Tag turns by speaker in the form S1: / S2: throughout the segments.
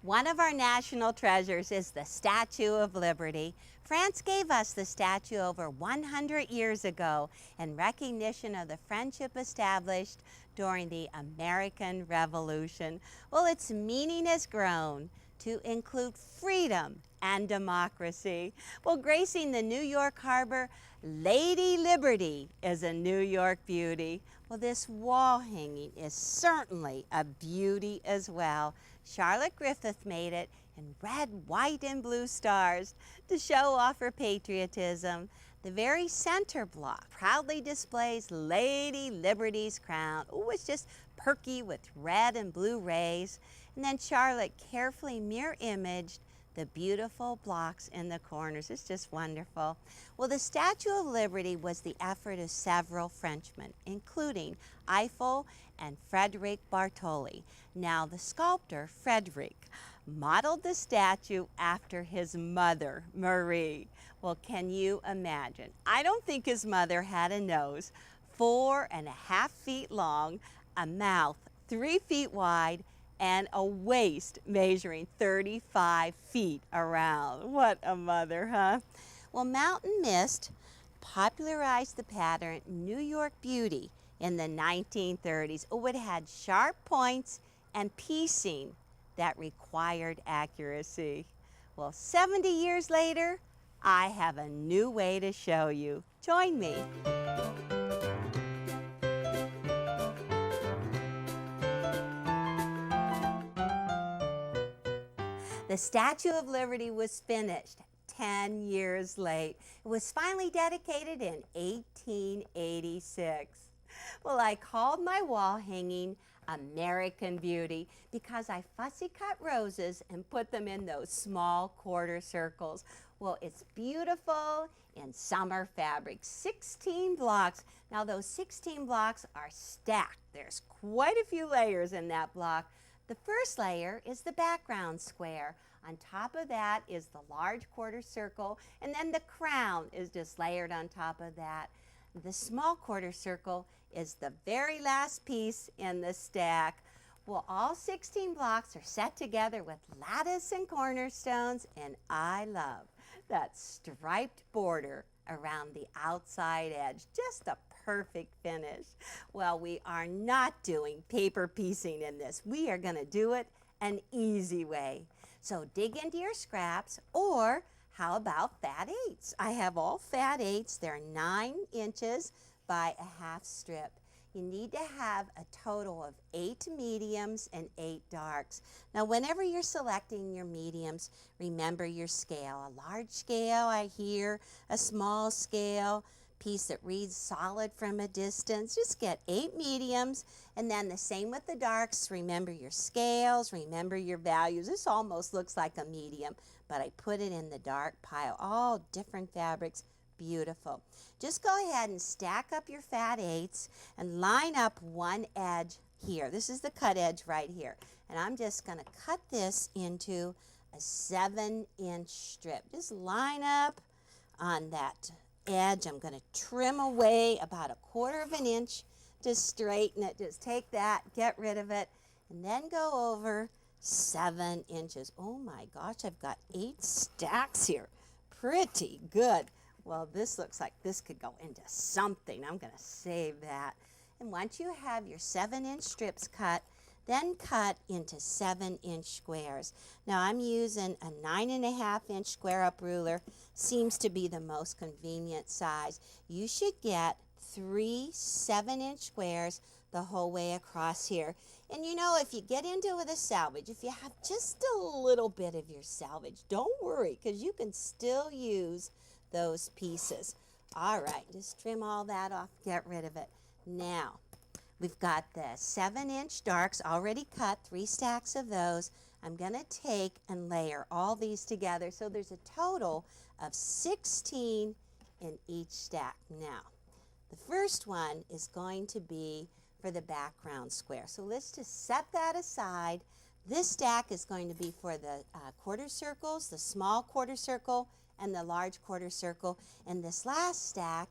S1: One of our national treasures is the Statue of Liberty. France gave us the statue over 100 years ago in recognition of the friendship established during the American Revolution. Well, its meaning has grown to include freedom and democracy. Well, gracing the New York harbor, Lady Liberty is a New York beauty. Well, this wall hanging is certainly a beauty as well. Charlotte Griffith made it in red, white, and blue stars to show off her patriotism. The very center block proudly displays Lady Liberty's crown. Oh, it's just perky with red and blue rays. And then Charlotte carefully mirror imaged the beautiful blocks in the corners. It's just wonderful. Well, the Statue of Liberty was the effort of several Frenchmen, including Eiffel and Frederic Bartholdi. Now, the sculptor, Frederic, modeled the statue after his mother, Marie. Well, can you imagine? I don't think his mother had a nose 4.5 feet long, a mouth 3 feet wide, and a waist measuring 35 feet around. What a mother, huh? Well, Mountain Mist popularized the pattern New York Beauty in the 1930s. Oh, it had sharp points and piecing that required accuracy. Well, 70 years later, I have a new way to show you. Join me. The Statue of Liberty was finished 10 years late. It was finally dedicated in 1886. Well, I called my wall hanging American Beauty because I fussy cut roses and put them in those small quarter circles. Well, it's beautiful in summer fabric, 16 blocks. Now those 16 blocks are stacked. There's quite a few layers in that block. The first layer is the background square. On top of that is the large quarter circle, and then the crown is just layered on top of that. The small quarter circle is the very last piece in the stack. Well, all 16 blocks are set together with lattice and cornerstones, and I love that striped border around the outside edge. Just a perfect finish. Well, we are not doing paper piecing in this. We are going to do it an easy way. So dig into your scraps, or how about fat 8s? I have all fat 8s. They're 9 inches by a half strip. You need to have a total of 8 mediums and 8 darks. Now, whenever you're selecting your mediums, remember your scale. A large scale, I hear, a small scale, piece that reads solid from a distance. Just get 8 mediums, and then the same with the darks. Remember your scales, remember your values. This almost looks like a medium, but I put it in the dark pile. All different fabrics, beautiful. Just go ahead and stack up your fat 8s and line up one edge here. This is the cut edge right here, and I'm just going to cut this into a 7-inch strip. Just line up on that edge. I'm going to trim away about 1/4 inch to straighten it. Just take that, get rid of it, and then go over 7 inches. Oh my gosh, I've got 8 stacks here. Pretty good. Well, this looks like this could go into something. I'm going to save that. And once you have your 7-inch strips cut, then cut into 7-inch squares. Now I'm using a 9.5-inch square up ruler. Seems to be the most convenient size. You should get 3 7-inch squares the whole way across here. And you know, if you get into it with a salvage, if you have just a little bit of your salvage, don't worry, because you can still use those pieces. All right, just trim all that off, get rid of it. Now, we've got the 7-inch darks already cut, 3 stacks of those. I'm going to take and layer all these together, so there's a total of 16 in each stack. Now, the first one is going to be for the background square. So let's just set that aside. This stack is going to be for the quarter circles, the small quarter circle, and the large quarter circle. And this last stack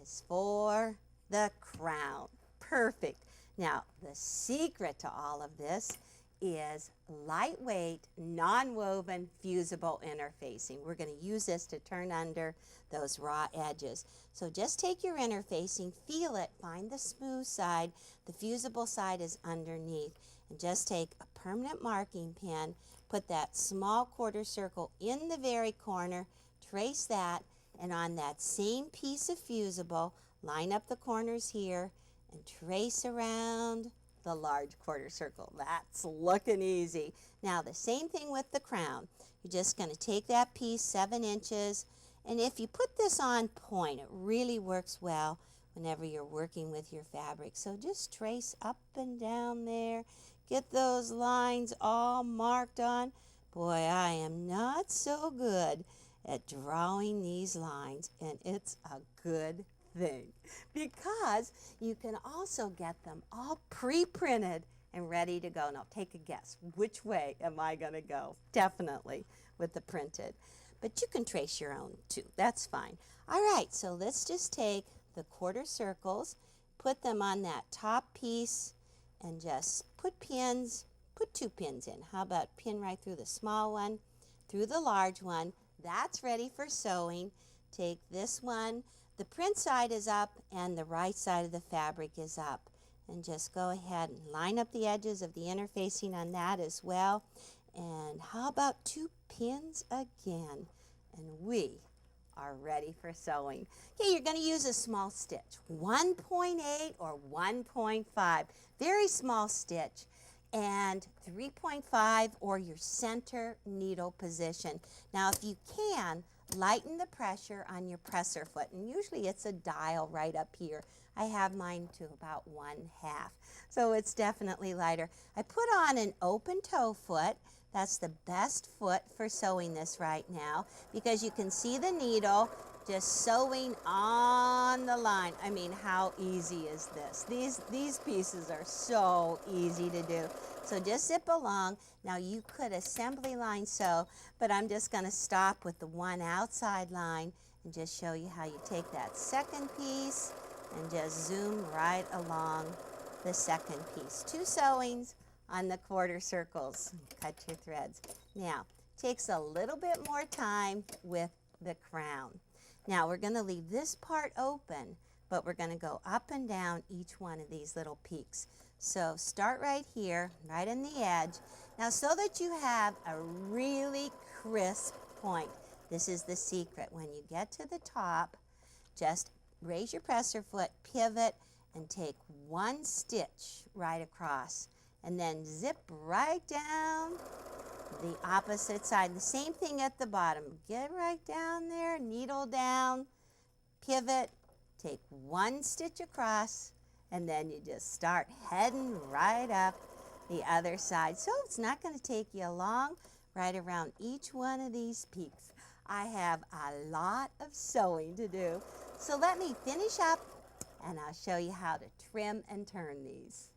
S1: is for the crown. Perfect. Now, the secret to all of this is lightweight, non-woven, fusible interfacing. We're going to use this to turn under those raw edges. So just take your interfacing, feel it, find the smooth side. The fusible side is underneath. And just take a permanent marking pen, put that small quarter circle in the very corner, trace that, and on that same piece of fusible, line up the corners here and trace around the large quarter circle. That's looking easy. Now the same thing with the crown. You're just going to take that piece 7 inches, and if you put this on point, it really works well whenever you're working with your fabric. So just trace up and down there. Get those lines all marked on. Boy, I am not so good at drawing these lines, and it's a good thing because you can also get them all pre-printed and ready to go. Now take a guess. Which way am I going to go? Definitely with the printed. But you can trace your own too. That's fine. All right, so let's just take the quarter circles, put them on that top piece, and just put pins, put 2 pins in. How about pin right through the small one, through the large one. That's ready for sewing. Take this one. The print side is up and the right side of the fabric is up. And just go ahead and line up the edges of the interfacing on that as well. And how about 2 pins again? And we are ready for sewing. Okay, you're going to use a small stitch, 1.8 or 1.5, very small stitch, and 3.5 or your center needle position. Now if you can, lighten the pressure on your presser foot, and usually it's a dial right up here. I have mine to about 1/2, so it's definitely lighter. I put on an open toe foot. That's the best foot for sewing this right now because you can see the needle just sewing on the line. I mean, how easy is this? These pieces are so easy to do. So just zip along. Now you could assembly line sew, but I'm just going to stop with the one outside line and just show you how you take that second piece and just zoom right along the second piece. 2 sewings on the quarter circles. Cut your threads. Now, takes a little bit more time with the crown. Now we're going to leave this part open, but we're going to go up and down each one of these little peaks. So start right here, right in the edge. Now so that you have a really crisp point, this is the secret. When you get to the top, just raise your presser foot, pivot, and take 1 stitch right across. And then zip right down the opposite side. The same thing at the bottom. Get right down there, needle down, pivot, take 1 stitch across, and then you just start heading right up the other side. So it's not going to take you long, right around each one of these peaks. I have a lot of sewing to do. So let me finish up, and I'll show you how to trim and turn these.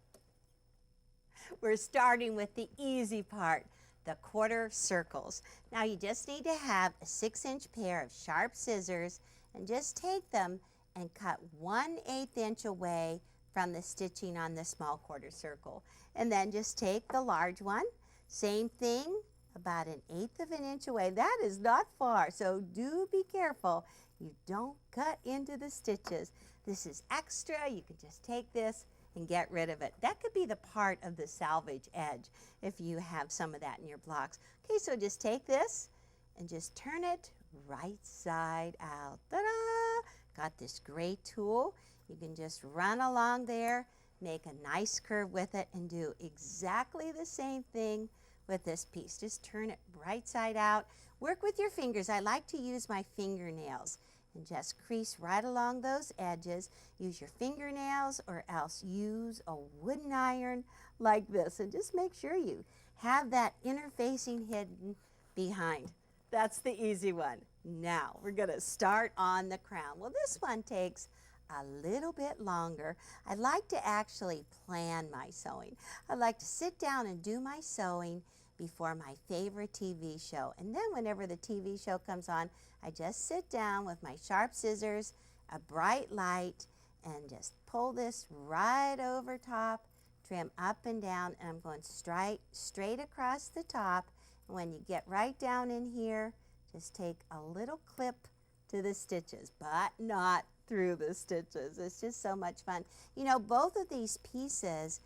S1: We're starting with the easy part, the quarter circles. Now you just need to have a 6-inch pair of sharp scissors and just take them and cut 1/8 inch away from the stitching on the small quarter circle. And then just take the large one, same thing, about 1/8 inch away. That is not far, so do be careful. You don't cut into the stitches. This is extra. You can just take this and get rid of it. That could be the part of the salvage edge if you have some of that in your blocks. Okay, so just take this and just turn it right side out. Ta-da! Got this great tool. You can just run along there, make a nice curve with it, and do exactly the same thing with this piece. Just turn it right side out. Work with your fingers. I like to use my fingernails and just crease right along those edges. Use your fingernails or else use a wooden iron like this, and just make sure you have that interfacing hidden behind. That's the easy one. Now we're going to start on the crown. Well, this one takes a little bit longer. I like to actually plan my sewing. I like to sit down and do my sewing before my favorite TV show. And then whenever the TV show comes on, I just sit down with my sharp scissors, a bright light, and just pull this right over top, trim up and down, and I'm going straight across the top. And when you get right down in here, just take a little clip to the stitches, but not through the stitches. It's just so much fun. You know, both of these pieces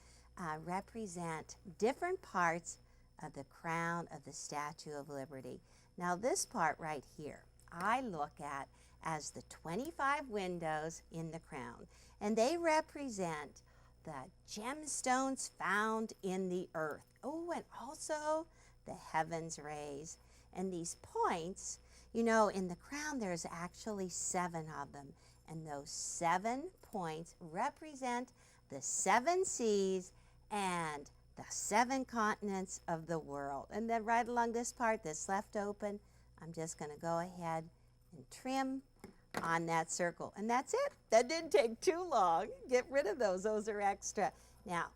S1: represent different parts of the crown of the Statue of Liberty. Now this part right here, I look at as the 25 windows in the crown, and they represent the gemstones found in the earth. Oh, and also the heavens rays. And these points, you know, in the crown there's actually 7 of them, and those 7 points represent the 7 seas and the 7 continents of the world. And then right along this part that's left open, I'm just going to go ahead and trim on that circle. And that's it. That didn't take too long. Get rid of those. Those are extra. Now,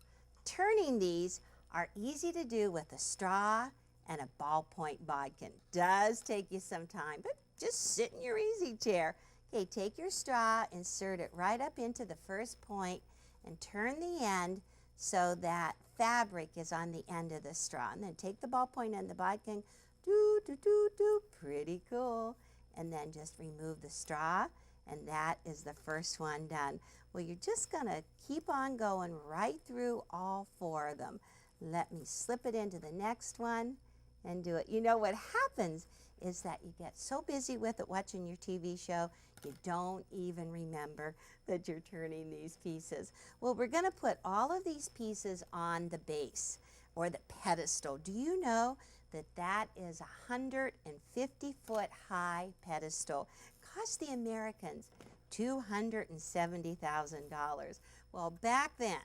S1: turning these are easy to do with a straw and a ballpoint bodkin. Does take you some time, but just sit in your easy chair. Okay, take your straw, insert it right up into the first point, and turn the end so that fabric is on the end of the straw. And then take the ballpoint and the bodkin, do, do, do, do, pretty cool. And then just remove the straw, and that is the first one done. Well, you're just gonna keep on going right through all 4 of them. Let me slip it into the next one and do it. You know what happens is that you get so busy with it watching your TV show, you don't even remember that you're turning these pieces. Well, we're gonna put all of these pieces on the base or the pedestal. Do you know that that is a 150-foot high pedestal? Cost the Americans $270,000. Well, back then,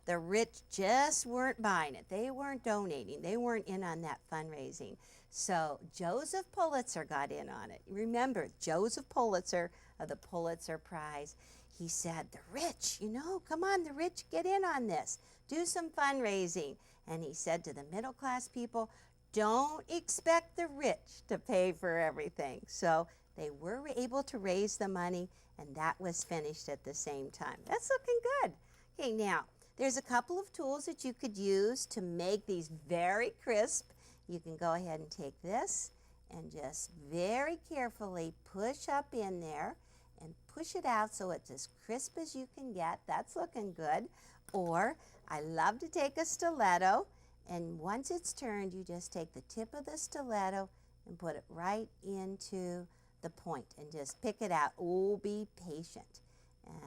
S1: the rich just weren't buying it. They weren't donating. They weren't in on that fundraising. So Joseph Pulitzer got in on it. Remember, Joseph Pulitzer of the Pulitzer Prize. He said, the rich, you know, come on, the rich, get in on this. Do some fundraising. And he said to the middle class people, don't expect the rich to pay for everything. So they were able to raise the money, and that was finished at the same time. That's looking good. Okay, now, there's a couple of tools that you could use to make these very crisp. You can go ahead and take this and just very carefully push up in there and push it out so it's as crisp as you can get. That's looking good. Or I love to take a stiletto, and once it's turned, you just take the tip of the stiletto and put it right into the point and just pick it out. Oh, be patient,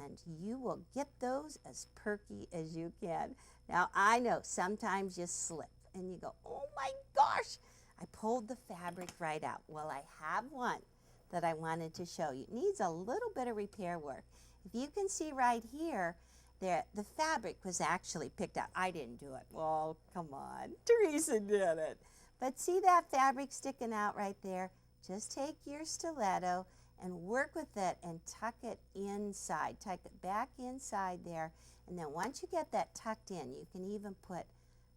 S1: and you will get those as perky as you can. Now, I know sometimes you slip and you go, oh my gosh, I pulled the fabric right out. Well, I have one that I wanted to show you. It needs a little bit of repair work. If you can see right here, the fabric was actually picked out. I didn't do it. Well, come on, Teresa did it. But see that fabric sticking out right there? Just take your stiletto and work with it and tuck it inside. Tuck it back inside there. And then once you get that tucked in, you can even put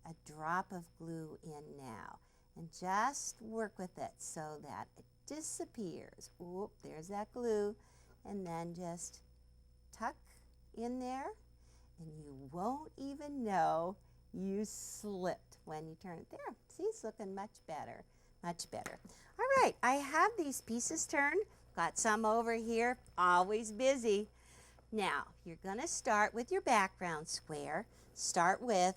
S1: a drop of glue in now. And just work with it so that it disappears. Oop, there's that glue. And then just tuck in there, and you won't even know you slipped when you turn it. There, see, it's looking much better, much better. All right, I have these pieces turned. Got some over here, always busy. Now, you're gonna start with your background square. Start with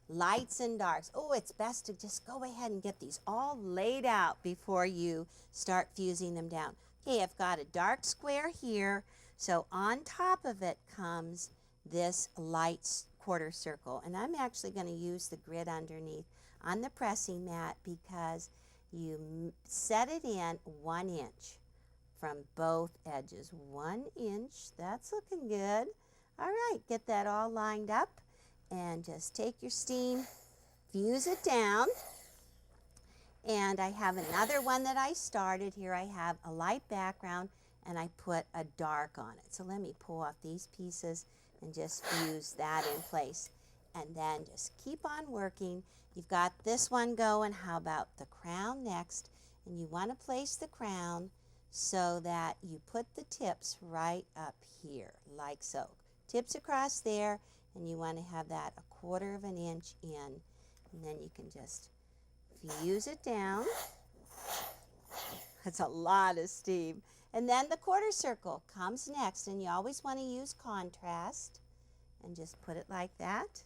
S1: lights and darks. Oh, it's best to just go ahead and get these all laid out before you start fusing them down. Okay, I've got a dark square here. So on top of it comes this light quarter circle. And I'm actually going to use the grid underneath on the pressing mat because you set it in 1 inch from both edges. 1 inch, that's looking good. All right, get that all lined up and just take your steam, fuse it down. And I have another one that I started here. I have a light background and I put a dark on it. So let me pull off these pieces and just fuse that in place. And then just keep on working. You've got this one going. How about the crown next? And you want to place the crown so that you put the tips right up here, like so. Tips across there, and you want to have that 1/4 of an inch in, and then you can just fuse it down. That's a lot of steam. And then the quarter circle comes next, and you always want to use contrast, and just put it like that.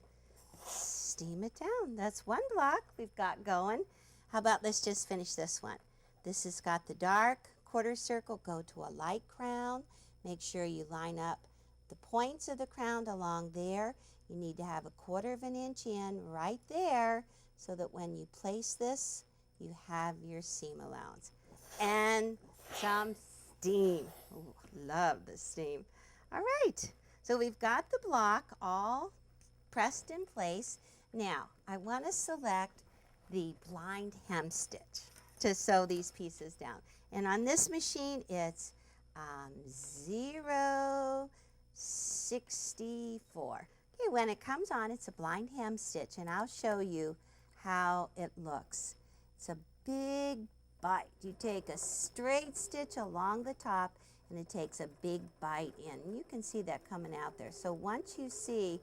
S1: Steam it down. That's one block we've got going. How about let's just finish this one. This has got the dark quarter circle. Go to a light crown. Make sure you line up the points of the crown along there. You need to have 1/4 of an inch in right there so that when you place this, you have your seam allowance. And some steam. Ooh, love the steam. All right, so we've got the block all pressed in place. Now, I want to select the blind hem stitch to sew these pieces down. And on this machine, it's 064. Okay, when it comes on, it's a blind hem stitch, and I'll show you how it looks. It's a big bite. You take a straight stitch along the top, and it takes a big bite in. And you can see that coming out there. So once you see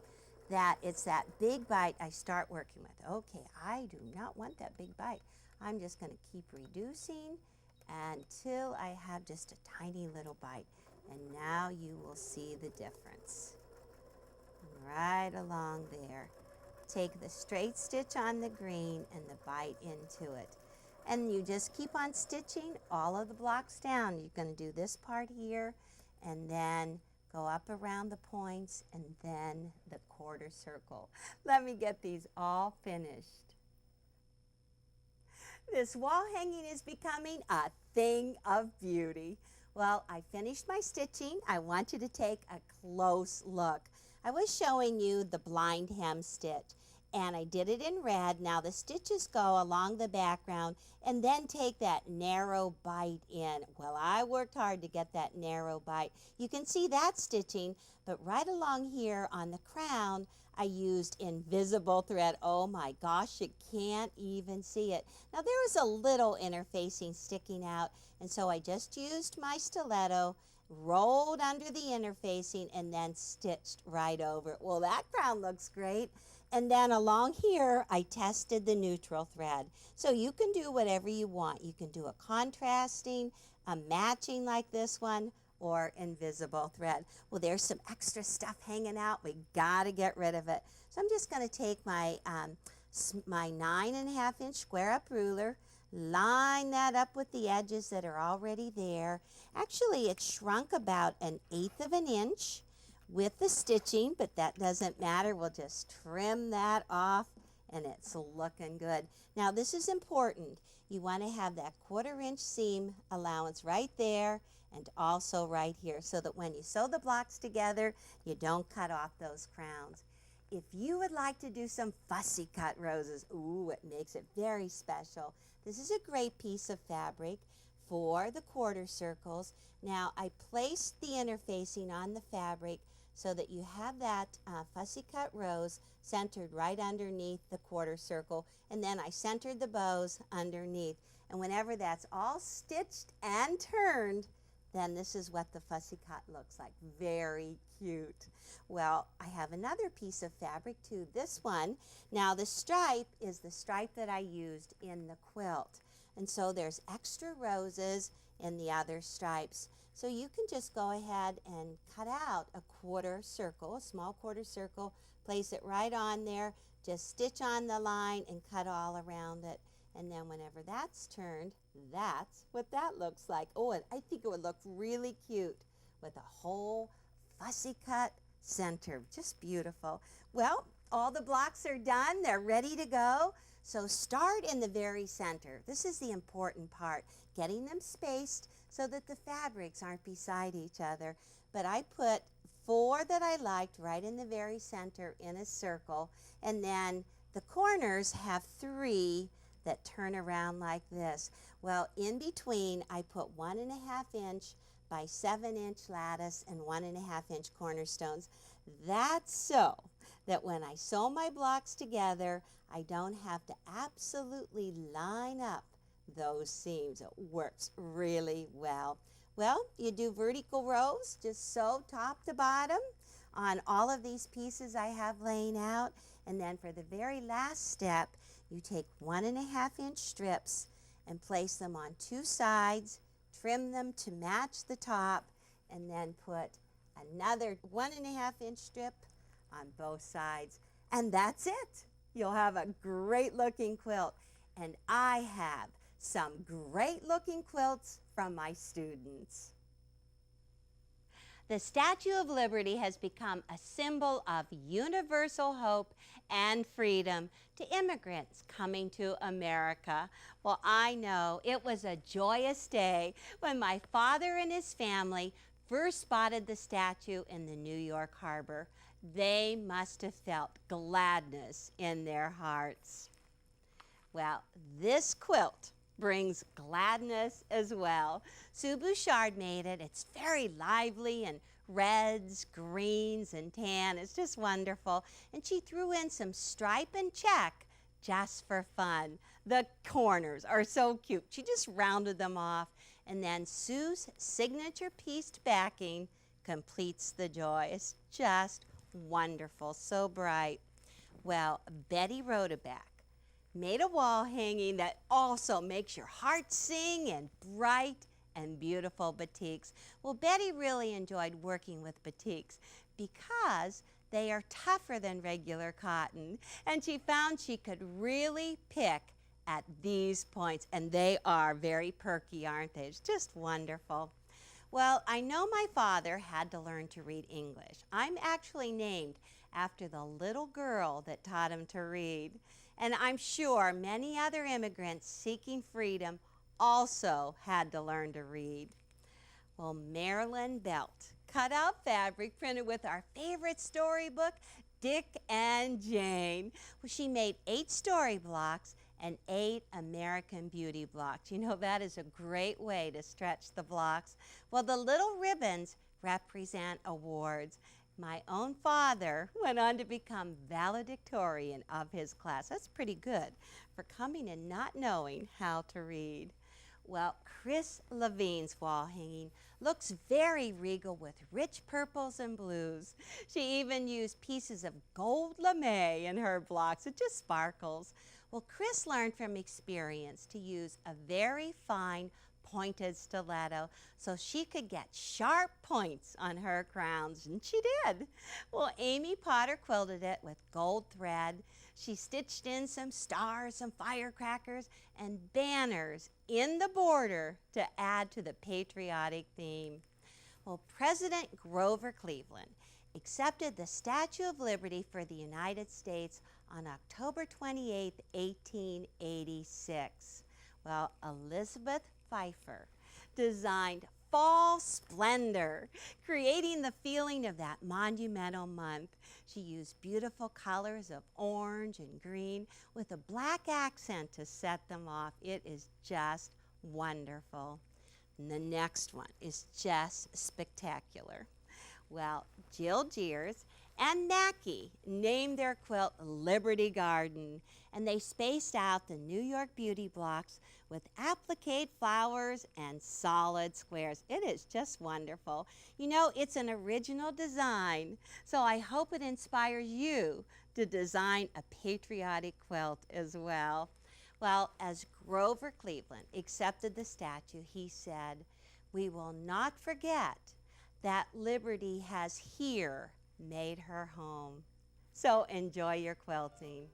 S1: that it's that big bite, I start working with. Okay, I do not want that big bite. I'm just going to keep reducing until I have just a tiny little bite. And now you will see the difference. Right along there. Take the straight stitch on the green and the bite into it. And you just keep on stitching all of the blocks down. You're going to do this part here, and then go up around the points, and then the quarter circle. Let me get these all finished. This wall hanging is becoming a thing of beauty. Well, I finished my stitching. I want you to take a close look. I was showing you the blind hem stitch, and I did it in red. Now the stitches go along the background and then take that narrow bite in. Well, I worked hard to get that narrow bite. You can see that stitching, but right along here on the crown, I used invisible thread. Oh my gosh, you can't even see it. Now there was a little interfacing sticking out, and so I just used my stiletto, rolled under the interfacing, and then stitched right over it. Well, that crown looks great. And then along here, I tested the neutral thread. So you can do whatever you want. You can do a contrasting, a matching like this one, or invisible thread. Well, there's some extra stuff hanging out. We gotta get rid of it. So I'm just gonna take my, my 9.5 inch square up ruler, line that up with the edges that are already there. Actually, it shrunk about 1/8 of an inch with the stitching, but that doesn't matter. We'll just trim that off, and it's looking good. Now, this is important. You want to have that 1/4 inch seam allowance right there and also right here, so that when you sew the blocks together, you don't cut off those crowns. If you would like to do some fussy cut roses, ooh, it makes it very special. This is a great piece of fabric for the quarter circles. Now, I placed the interfacing on the fabric so that you have that fussy cut rose centered right underneath the quarter circle, and then I centered the bows underneath. And whenever that's all stitched and turned, then this is what the fussy cut looks like. Very cute. Well, I have another piece of fabric too, this one. Now the stripe is the stripe that I used in the quilt. And so there's extra roses in the other stripes. So you can just go ahead and cut out a quarter circle, a small quarter circle, place it right on there, just stitch on the line and cut all around it. And then whenever that's turned, that's what that looks like. Oh, and I think it would look really cute with a whole fussy cut center. Just beautiful. Well, all the blocks are done. They're ready to go. So start in the very center. This is the important part, getting them spaced so that the fabrics aren't beside each other. But I put 4 that I liked right in the very center in a circle, and then the corners have 3 that turn around like this. Well, in between, I put 1.5 inch by 7 inch lattice and 1.5 inch cornerstones. That's so that when I sew my blocks together, I don't have to absolutely line up those seams. It works really well. Well, you do vertical rows, just sew top to bottom on all of these pieces I have laying out. And then for the very last step, you take 1.5-inch strips and place them on 2 sides, trim them to match the top, and then put another 1.5-inch strip on both sides. And that's it. You'll have a great looking quilt. And I have some great looking quilts from my students. The Statue of Liberty has become a symbol of universal hope and freedom to immigrants coming to America. Well, I know it was a joyous day when my father and his family first spotted the statue in the New York harbor. They must have felt gladness in their hearts. Well, this quilt brings gladness as well. Sue Bouchard made it. It's very lively and reds, greens, and tan. It's just wonderful. And she threw in some stripe and check just for fun. The corners are so cute. She just rounded them off. And then Sue's signature pieced backing completes the joy. It's just wonderful, so bright. Well, Betty Rodeback made a wall hanging that also makes your heart sing in bright and beautiful batiks. Well, Betty really enjoyed working with batiks because they are tougher than regular cotton, and she found she could really pick at these points, and they are very perky, aren't they? It's just wonderful. Well, I know my father had to learn to read English. I'm actually named after the little girl that taught him to read. And I'm sure many other immigrants seeking freedom also had to learn to read. Well, Marilyn Belt cut out fabric printed with our favorite storybook, Dick and Jane. Well, she made 8 story blocks and 8 American Beauty blocks. You know, that is a great way to stretch the blocks. Well, the little ribbons represent awards. My own father went on to become valedictorian of his class. That's pretty good for coming and not knowing how to read. Well, Chris Levine's wall hanging looks very regal with rich purples and blues. She even used pieces of gold lame in her blocks. It just sparkles. Well, Chris learned from experience to use a very fine pointed stiletto so she could get sharp points on her crowns, and she did. Well, Amy Potter quilted it with gold thread. She stitched in some stars, some firecrackers, and banners in the border to add to the patriotic theme. Well, President Grover Cleveland accepted the Statue of Liberty for the United States on October 28, 1886. Well, Elizabeth Pfeiffer designed Fall Splendor, creating the feeling of that monumental month. She used beautiful colors of orange and green with a black accent to set them off. It is just wonderful. And the next one is just spectacular. Well, Jill Jeers and Mackie named their quilt Liberty Garden, and they spaced out the New York Beauty blocks with appliqued flowers and solid squares. It is just wonderful. You know, it's an original design, so I hope it inspires you to design a patriotic quilt as well. Well, as Grover Cleveland accepted the statue, he said, "We will not forget that Liberty has here made her home." So enjoy your quilting.